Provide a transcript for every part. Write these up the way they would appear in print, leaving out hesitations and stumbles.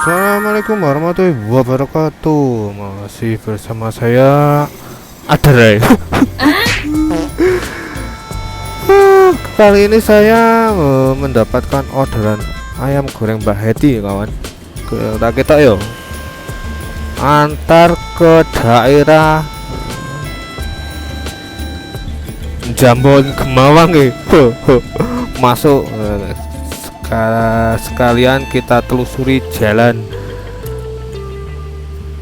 Assalamualaikum warahmatullahi wabarakatuh. Masih bersama saya Adrai. Kali ini saya mendapatkan orderan ayam goreng Mbak Heti, kawan. Kita yo antar ke daerah Jambon Gemawang masuk sekalian kita telusuri jalan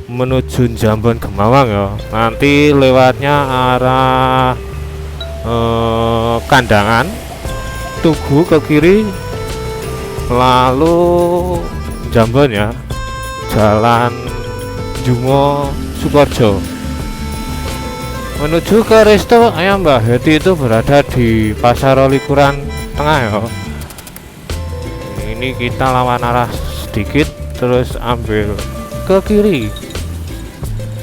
menuju Jambon Gemawang ya. Nanti lewatnya arah Kandangan, Tugu ke kiri, lalu Jambon ya, Jalan Jumo Sukoharjo menuju ke resto ayam Mbak Heti. Itu berada di Pasar Likuran Tengah ya. Ini kita lawan arah sedikit, terus ambil ke kiri,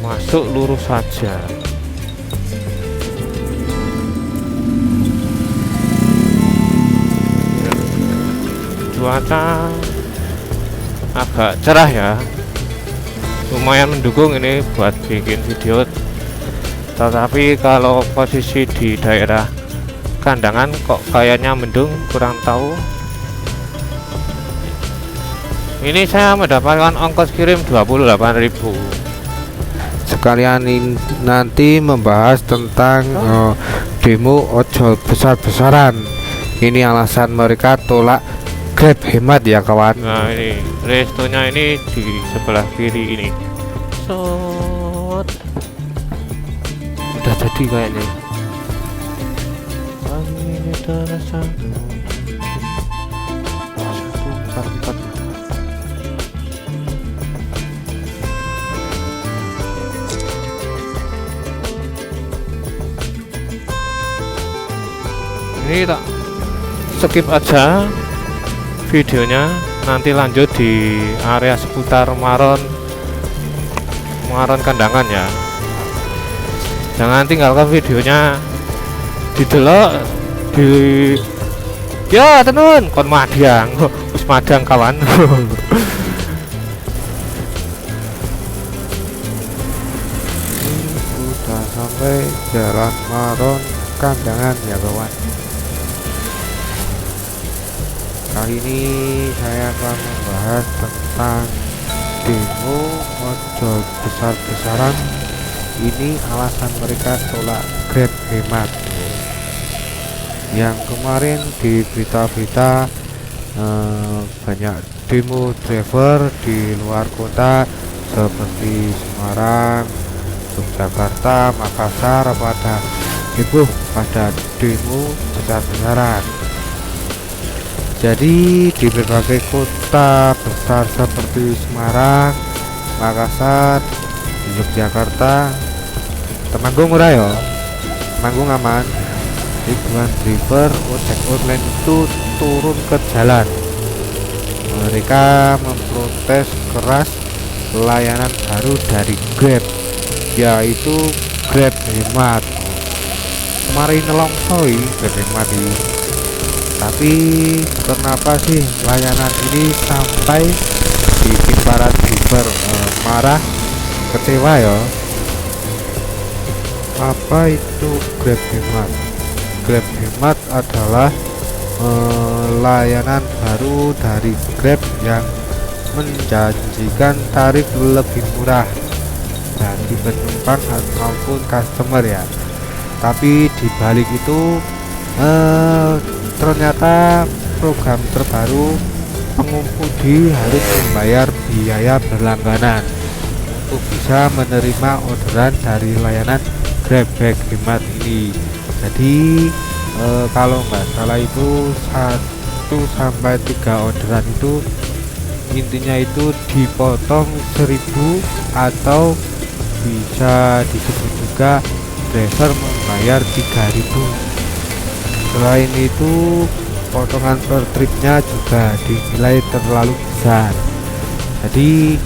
masuk lurus saja. Cuaca agak cerah ya, lumayan mendukung ini buat bikin video. Tetapi kalau posisi di daerah Kandangan kok kayaknya mendung, kurang tahu. Ini saya mendapatkan ongkos kirim 28.000. Sekalian nanti membahas tentang demo ojol besar-besaran. Ini alasan mereka tolak Grab hemat ya, kawan. Nah, ini restonya ini di sebelah kiri ini. Udah jadi kayaknya. Ini terasa. Ini tak skip aja videonya, nanti lanjut di area seputar Maron Kandangan ya. Jangan tinggalkan videonya, didelok di ya teman kon madang wis madang kawan. Sudah sampai Jalan Maron Kandangan ya kawan. Kali ini saya akan membahas tentang demo ojol besar-besaran. Ini alasan mereka tolak Grab hemat. Yang kemarin di berita-berita banyak demo driver di luar kota seperti Semarang, Yogyakarta, Makassar pada heboh pada demo besar-besaran. Jadi di berbagai kota besar seperti Semarang, Makassar, Yogyakarta, Temanggung murah ya, Temanggung aman. Ribuan driver ojek online itu turun ke jalan. Mereka memprotes keras layanan baru dari Grab, yaitu Grab hemat. Kemarin nelongsoi Grab hemat ini. Tapi kenapa sih layanan ini sampai bikin para driver marah, kecewa ya? Apa itu Grab hemat? Grab hemat adalah layanan baru dari Grab yang menjanjikan tarif lebih murah bagi penumpang ataupun customer ya. Tapi dibalik itu ternyata program terbaru pengemudi harus membayar biaya berlangganan untuk bisa menerima orderan dari layanan Grab hemat ini. Jadi kalau nggak salah itu 1 sampai 3 orderan itu intinya itu dipotong 1.000, atau bisa disebut juga driver membayar 3.000. Selain itu potongan per tripnya juga dinilai terlalu besar. Jadi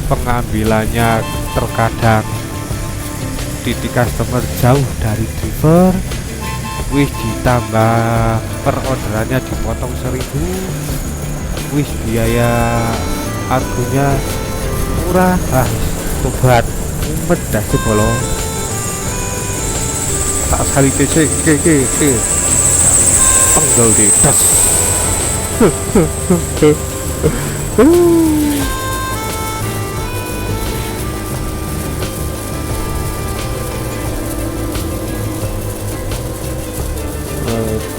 pengambilannya terkadang titik customer jauh dari driver, wis ditambah per orderannya dipotong 1.000, wis biaya harganya murah. Sobat umet dah bolo tak sekali ke penggal di das.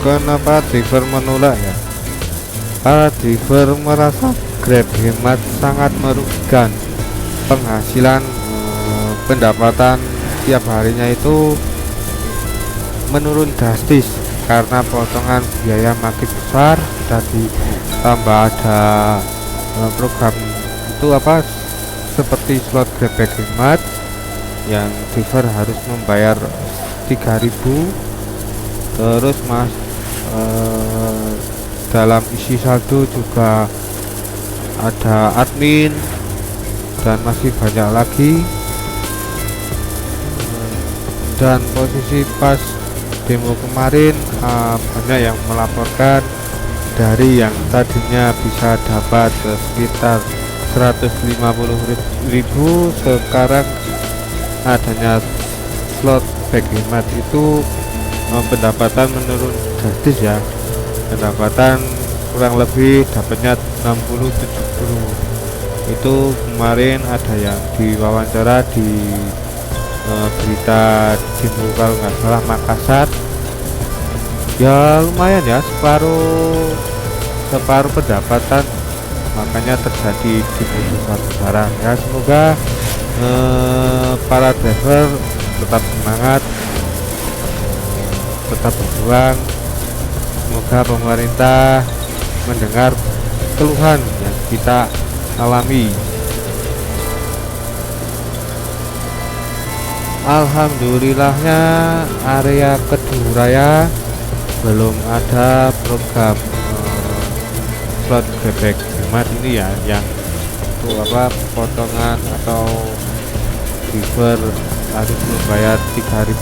Kenapa driver menolak ya? Para driver merasa Grab hemat sangat merugikan. Penghasilan pendapatan tiap harinya itu menurun drastis karena potongan biaya makin besar. Tadi tambah ada program itu apa seperti slot Grab hemat yang driver harus membayar 3.000. Terus dalam isi saldo juga ada admin dan masih banyak lagi. Dan posisi pas demo kemarin banyak yang melaporkan dari yang tadinya bisa dapat sekitar 150.000, sekarang adanya slot hemat itu pendapatan menurun drastis ya. Pendapatan kurang lebih dapatnya 60-70. Itu kemarin ada yang diwawancara di berita Demo kalau nggak salah Makassar. Ya lumayan ya, separuh pendapatan, makanya terjadi di besar-besaran ya. Semoga para driver tetap semangat, tetap berjuang. Semoga pemerintah mendengar keluhan yang kita alami. Alhamdulillahnya area Keduraya belum ada program slot bebek hemat ini ya, yang itu apa potongan atau driver harus membayar 3.000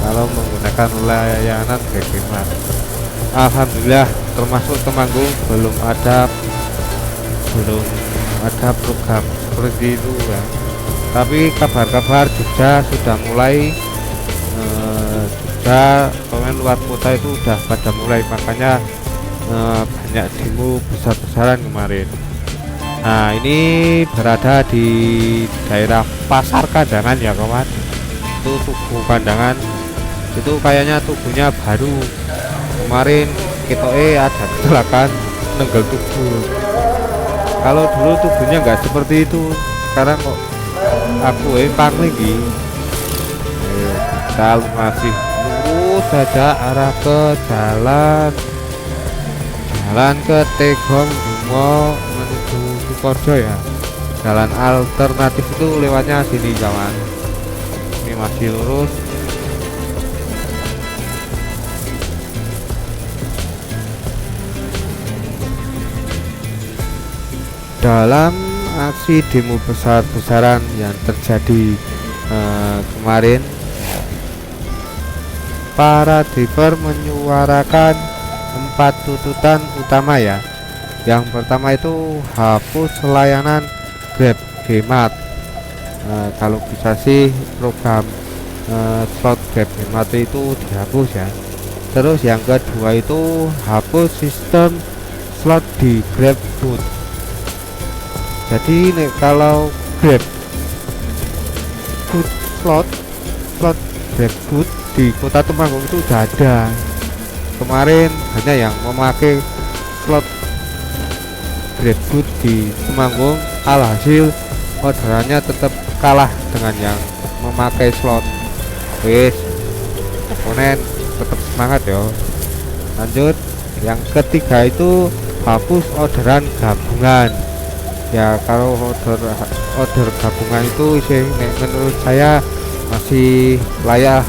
kalau menggunakan layanan bebek hemat. Alhamdulillah, termasuk Temanggung belum ada program seperti itu ya. Tapi kabar-kabar Jogja sudah mulai, Jogja pemain luar kota itu udah pada mulai, makanya banyak demo besar-besaran kemarin. Nah ini berada di daerah Pasar Kandangan ya kawan. Itu Tugu Kandangan, itu kayaknya tubuhnya baru. Kemarin kita ada kecelakaan nenggal tubuh. Kalau dulu tubuhnya nggak seperti itu, sekarang kok aku pangling kalau masih lurus saja arah ke jalan ke Tegong Dumo menuju Sukoharjo ya. Jalan alternatif itu lewatnya sini kawan. Ini masih lurus. Dalam aksi demo besar-besaran yang terjadi kemarin, para driver menyuarakan 4 tuntutan utama ya. Yang pertama itu hapus layanan Grab hemat. Kalau bisa sih program slot Grab hemat itu dihapus ya. Terus yang kedua itu hapus sistem slot di Grab Food. Jadi kalau Grab Food slot Grab Food di Kota Temanggung itu udah ada. Kemarin hanya yang memakai slot Grab Food di Temanggung, alhasil orderannya tetap kalah dengan yang memakai slot. Wes, komponen tetap semangat yo. Lanjut, yang ketiga itu hapus orderan gabungan. Ya kalau order gabungan itu sih menurut saya masih layak,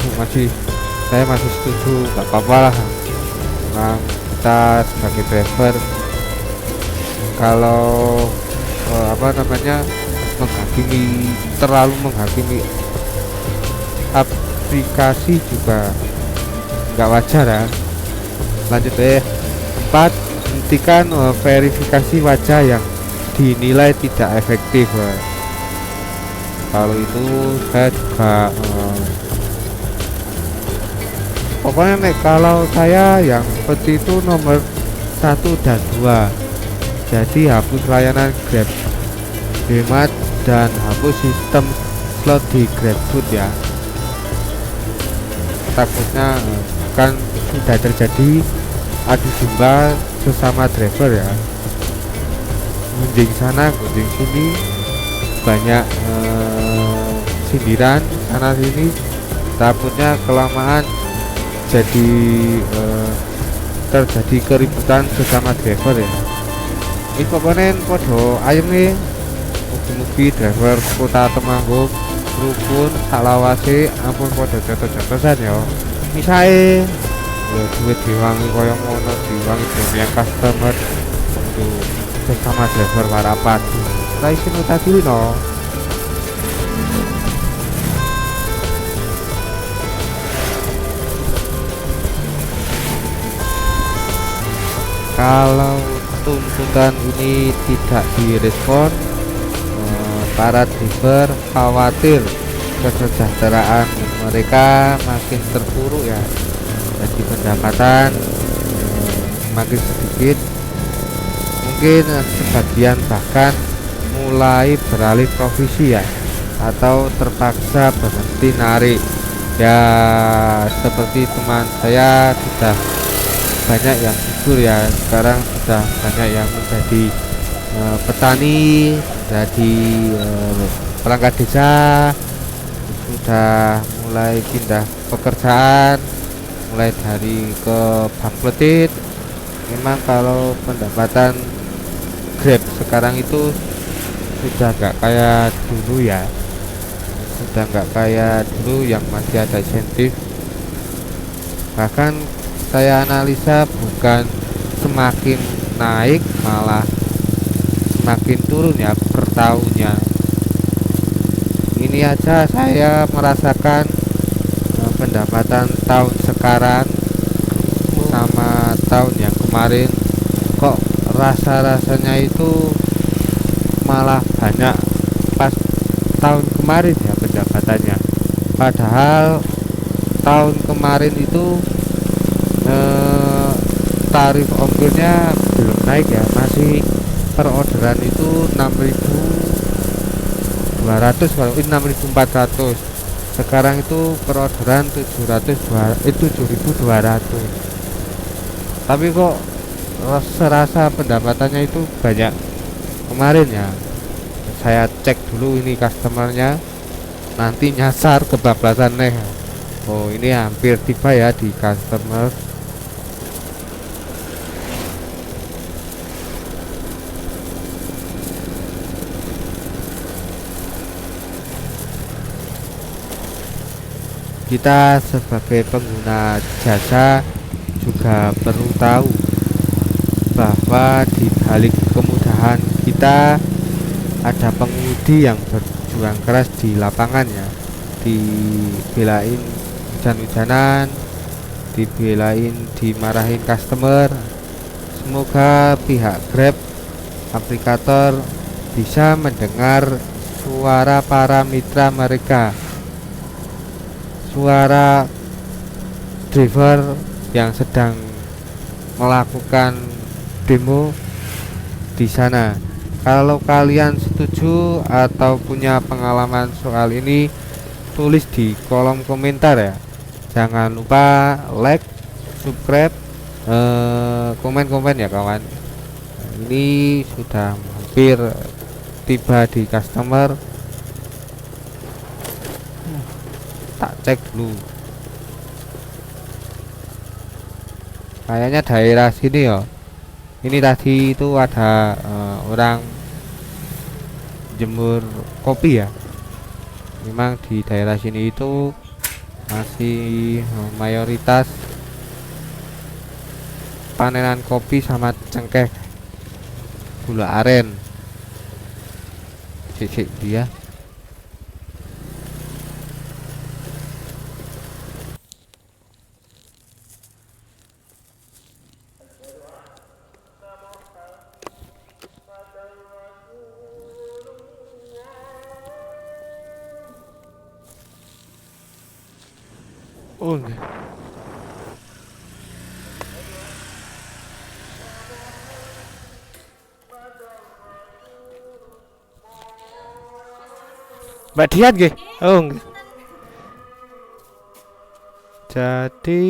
saya masih setuju, nggak apa-apa lah. Memang kita sebagai driver kalau terlalu menghakimi aplikasi juga nggak wajar ya. Lanjut 4, hentikan verifikasi wajah yang dinilai tidak efektif. Kalau itu saya juga pokoknya kalau saya yang seperti itu nomor satu dan dua, jadi hapus layanan Grab hemat dan hapus sistem slot di GrabFood ya. Takutnya kan sudah terjadi adu domba sesama driver ya, gunjing sana gunjing sini, banyak sindiran sana sini, takutnya kelamaan jadi terjadi keributan sesama driver ya. Ini komponen podo ayam nih, mugi-mugi driver kota Temanggung rukun salawase ampun podo jotos-jotosan ya. Misalnya duit diwangi koyo ngono, diwangi yang customer untuk sesama driver warapan lah isin tadi no. Kalau tuntutan ini tidak direspon, para driver khawatir kesejahteraan mereka makin terpuruk ya, jadi pendapatan makin sedikit, mungkin sebagian bahkan mulai beralih profesi ya, atau terpaksa berhenti narik ya. Seperti teman saya sudah banyak yang gugur ya, sekarang sudah banyak yang menjadi petani, jadi perangkat desa, sudah mulai pindah pekerjaan, mulai dari ke bangkletit. Memang kalau pendapatan Grab sekarang itu sudah nggak kayak dulu ya, sudah nggak kayak dulu yang masih ada insentif. Bahkan saya analisa bukan semakin naik, malah semakin turun ya per tahunnya. Ini aja saya merasakan pendapatan tahun sekarang sama tahun yang kemarin kok rasa-rasanya itu malah banyak pas tahun kemarin ya pendapatannya, padahal tahun kemarin itu tarif ongkirnya belum naik ya, masih per orderan itu 6.200, kalau ini 6.400. Sekarang itu per orderan 7.200. Tapi kok serasa pendapatannya itu banyak kemarin ya. Saya cek dulu ini customernya, nanti nyasar kebablasan nih. Oh ini hampir tiba ya di customer. Kita sebagai pengguna jasa juga perlu tahu bahwa di balik kemudahan kita ada pengemudi yang berjuang keras di lapangan ya, dibelain hujan-hujanan, dibelain dimarahin customer. Semoga pihak Grab aplikator bisa mendengar suara para mitra mereka, suara driver yang sedang melakukan demo di sana. Kalau kalian setuju atau punya pengalaman soal ini, tulis di kolom komentar ya. Jangan lupa like, subscribe, komen-komen ya kawan. Ini sudah hampir tiba di customer. Tak cek dulu, kayaknya daerah sini ya. Ini tadi itu ada orang jemur kopi ya. Memang di daerah sini itu masih mayoritas panenan kopi sama cengkeh, gula aren. Cek dia. Oh, nggih. Mbak Dian nggih. Oh, nggih. Jadi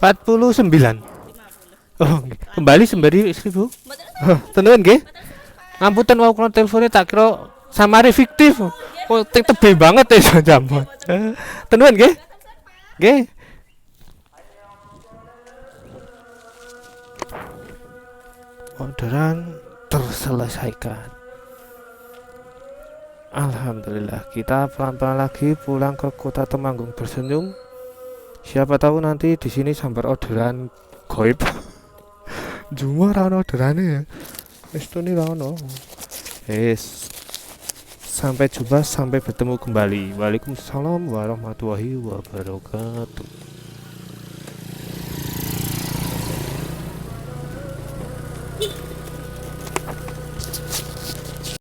49. Oh, nggih. Kembali sembari 1000. Oh, tenan nggih. Ngapunten wau kula teleponnya tak kira samare fiktif. Oh, tebe banget ya jambon. Tenan nggih? Nggih. Orderan terselesaikan. Alhamdulillah, kita pelan-pelan lagi pulang ke kota Temanggung bersenyum. Siapa tahu nanti di sini sambar orderan goib. Cuma ra ono orderane ya. Wis tuni ra ono. Sampai jumpa, sampai bertemu kembali. Waalaikumsalam warahmatullahi wabarakatuh.